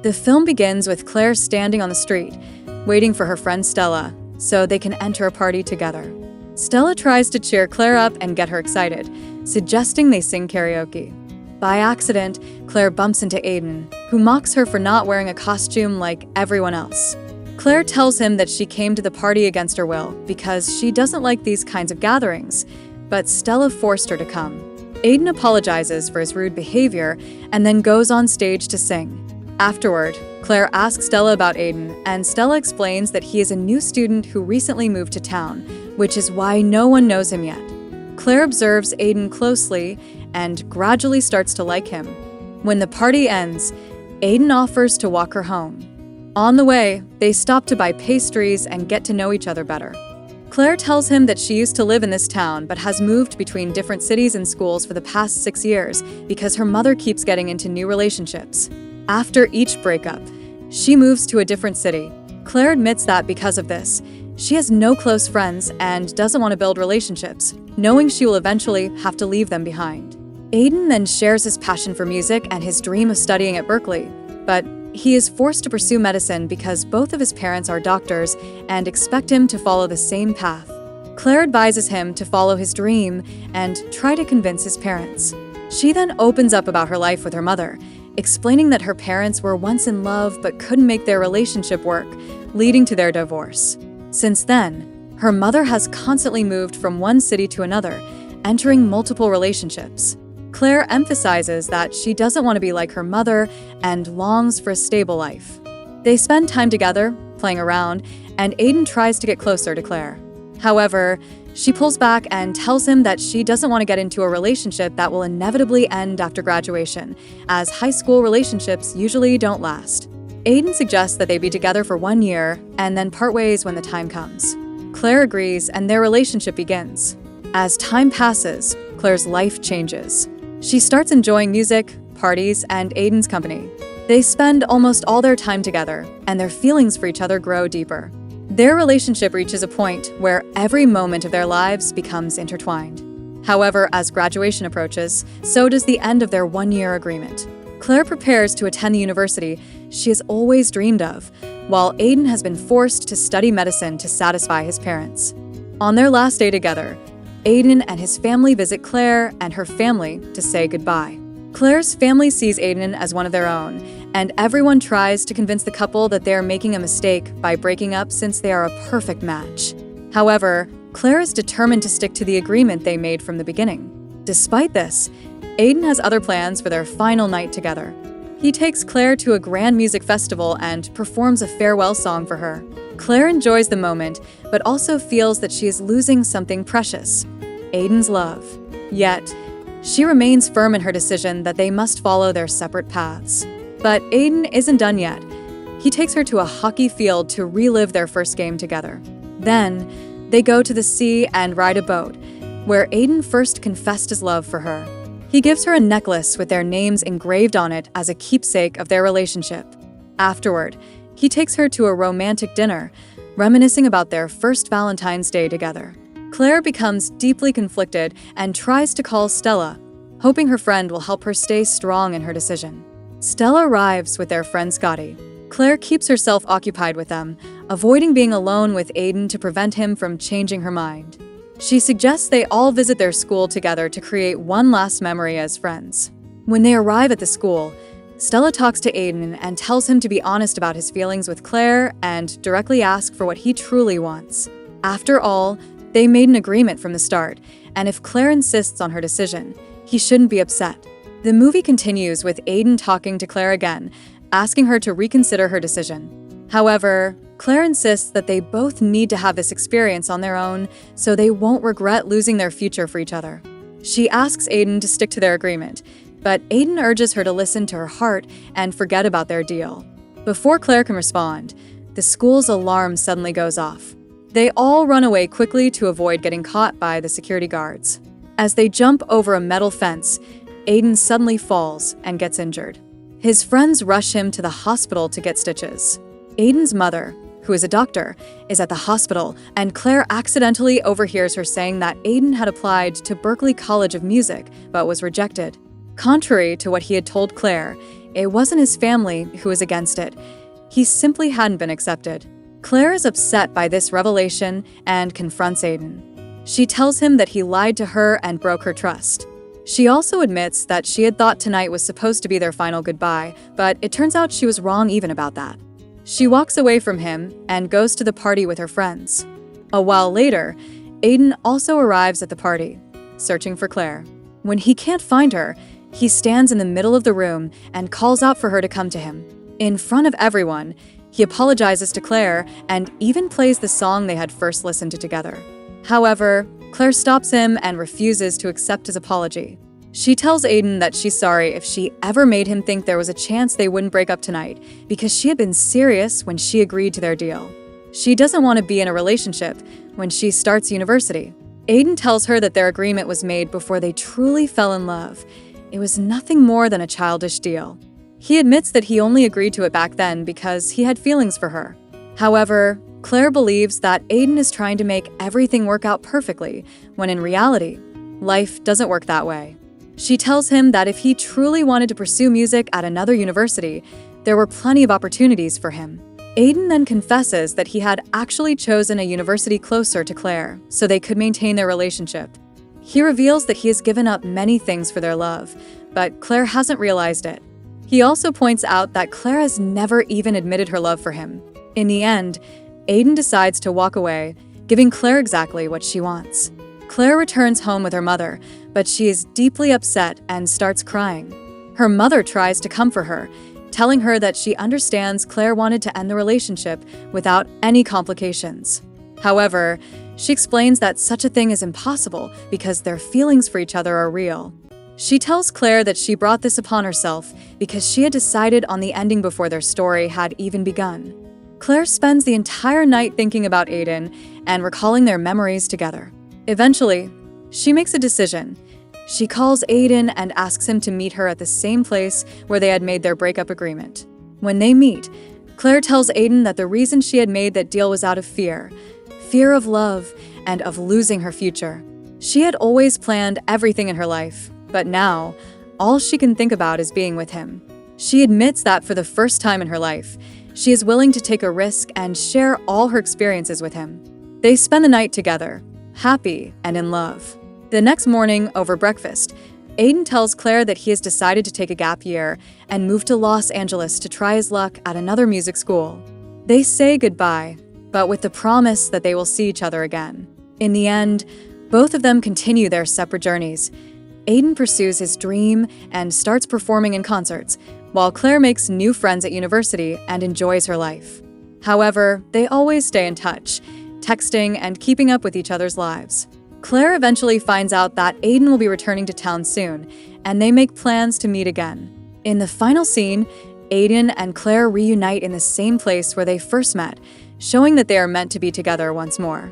The film begins with Claire standing on the street, waiting for her friend Stella, so they can enter a party together. Stella tries to cheer Claire up and get her excited, suggesting they sing karaoke. By accident, Claire bumps into Aidan, who mocks her for not wearing a costume like everyone else. Claire tells him that she came to the party against her will because she doesn't like these kinds of gatherings, but Stella forced her to come. Aidan apologizes for his rude behavior and then goes on stage to sing. Afterward, Claire asks Stella about Aidan, and Stella explains that he is a new student who recently moved to town, which is why no one knows him yet. Claire observes Aidan closely and gradually starts to like him. When the party ends, Aidan offers to walk her home. On the way, they stop to buy pastries and get to know each other better. Claire tells him that she used to live in this town but has moved between different cities and schools for the past 6 years because her mother keeps getting into new relationships. After each breakup, she moves to a different city. Claire admits that because of this, she has no close friends and doesn't want to build relationships, knowing she will eventually have to leave them behind. Aidan then shares his passion for music and his dream of studying at Berkeley, but he is forced to pursue medicine because both of his parents are doctors and expect him to follow the same path. Claire advises him to follow his dream and try to convince his parents. She then opens up about her life with her mother, explaining that her parents were once in love but couldn't make their relationship work, leading to their divorce. Since then, her mother has constantly moved from one city to another, entering multiple relationships. Claire emphasizes that she doesn't want to be like her mother and longs for a stable life. They spend time together, playing around, and Aidan tries to get closer to Claire. However, she pulls back and tells him that she doesn't want to get into a relationship that will inevitably end after graduation, as high school relationships usually don't last. Aidan suggests that they be together for 1 year and then part ways when the time comes. Claire agrees and their relationship begins. As time passes, Claire's life changes. She starts enjoying music, parties, and Aidan's company. They spend almost all their time together, and their feelings for each other grow deeper. Their relationship reaches a point where every moment of their lives becomes intertwined. However, as graduation approaches, so does the end of their 1-year agreement. Claire prepares to attend the university she has always dreamed of, while Aidan has been forced to study medicine to satisfy his parents. On their last day together, Aidan and his family visit Claire and her family to say goodbye. Claire's family sees Aidan as one of their own, and everyone tries to convince the couple that they are making a mistake by breaking up since they are a perfect match. However, Claire is determined to stick to the agreement they made from the beginning. Despite this, Aidan has other plans for their final night together. He takes Claire to a grand music festival and performs a farewell song for her. Claire enjoys the moment, but also feels that she is losing something precious, Aidan's love. Yet, she remains firm in her decision that they must follow their separate paths. But Aidan isn't done yet. He takes her to a hockey field to relive their first game together. Then, they go to the sea and ride a boat, where Aidan first confessed his love for her. He gives her a necklace with their names engraved on it as a keepsake of their relationship. Afterward, he takes her to a romantic dinner, reminiscing about their first Valentine's Day together. Claire becomes deeply conflicted and tries to call Stella, hoping her friend will help her stay strong in her decision. Stella arrives with their friend Scotty. Claire keeps herself occupied with them, avoiding being alone with Aidan to prevent him from changing her mind. She suggests they all visit their school together to create one last memory as friends. When they arrive at the school, Stella talks to Aidan and tells him to be honest about his feelings with Claire and directly ask for what he truly wants. After all, they made an agreement from the start, and if Claire insists on her decision, he shouldn't be upset. The movie continues with Aidan talking to Claire again, asking her to reconsider her decision. However, Claire insists that they both need to have this experience on their own so they won't regret losing their future for each other. She asks Aidan to stick to their agreement, but Aidan urges her to listen to her heart and forget about their deal. Before Claire can respond, the school's alarm suddenly goes off. They all run away quickly to avoid getting caught by the security guards. As they jump over a metal fence, Aidan suddenly falls and gets injured. His friends rush him to the hospital to get stitches. Aidan's mother, who is a doctor, is at the hospital, and Claire accidentally overhears her saying that Aidan had applied to Berklee College of Music but was rejected. Contrary to what he had told Claire, It wasn't his family who was against it. He simply hadn't been accepted. Clare is upset by this revelation and confronts Aidan. She tells him that he lied to her and broke her trust. She also admits that she had thought tonight was supposed to be their final goodbye, but it turns out she was wrong even about that. She walks away from him and goes to the party with her friends. A while later, Aidan also arrives at the party, searching for Clare. When he can't find her, he stands in the middle of the room and calls out for her to come to him. In front of everyone, he apologizes to Clare and even plays the song they had first listened to together. However, Clare stops him and refuses to accept his apology. She tells Aidan that she's sorry if she ever made him think there was a chance they wouldn't break up tonight, because she had been serious when she agreed to their deal. She doesn't want to be in a relationship when she starts university. Aidan tells her that their agreement was made before they truly fell in love. It was nothing more than a childish deal. He admits that he only agreed to it back then because he had feelings for her. However, Clare believes that Aidan is trying to make everything work out perfectly, when in reality, life doesn't work that way. She tells him that if he truly wanted to pursue music at another university, there were plenty of opportunities for him. Aidan then confesses that he had actually chosen a university closer to Clare so they could maintain their relationship. He reveals that he has given up many things for their love, but Clare hasn't realized it. He also points out that Clare has never even admitted her love for him. In the end, Aidan decides to walk away, giving Clare exactly what she wants. Clare returns home with her mother, but she is deeply upset and starts crying. Her mother tries to comfort her, telling her that she understands Clare wanted to end the relationship without any complications. However, she explains that such a thing is impossible because their feelings for each other are real. She tells Clare that she brought this upon herself because she had decided on the ending before their story had even begun. Clare spends the entire night thinking about Aidan and recalling their memories together. Eventually, she makes a decision. She calls Aidan and asks him to meet her at the same place where they had made their breakup agreement. When they meet, Clare tells Aidan that the reason she had made that deal was out of fear of love and of losing her future. She had always planned everything in her life, but now, all she can think about is being with him. She admits that for the first time in her life, she is willing to take a risk and share all her experiences with him. They spend the night together, happy and in love. The next morning, over breakfast, Aidan tells Clare that he has decided to take a gap year and move to Los Angeles to try his luck at another music school. They say goodbye, but with the promise that they will see each other again. In the end, both of them continue their separate journeys. Aidan pursues his dream and starts performing in concerts, while Clare makes new friends at university and enjoys her life. However, they always stay in touch, texting and keeping up with each other's lives. Clare eventually finds out that Aidan will be returning to town soon, and they make plans to meet again. In the final scene, Aidan and Clare reunite in the same place where they first met, showing that they are meant to be together once more.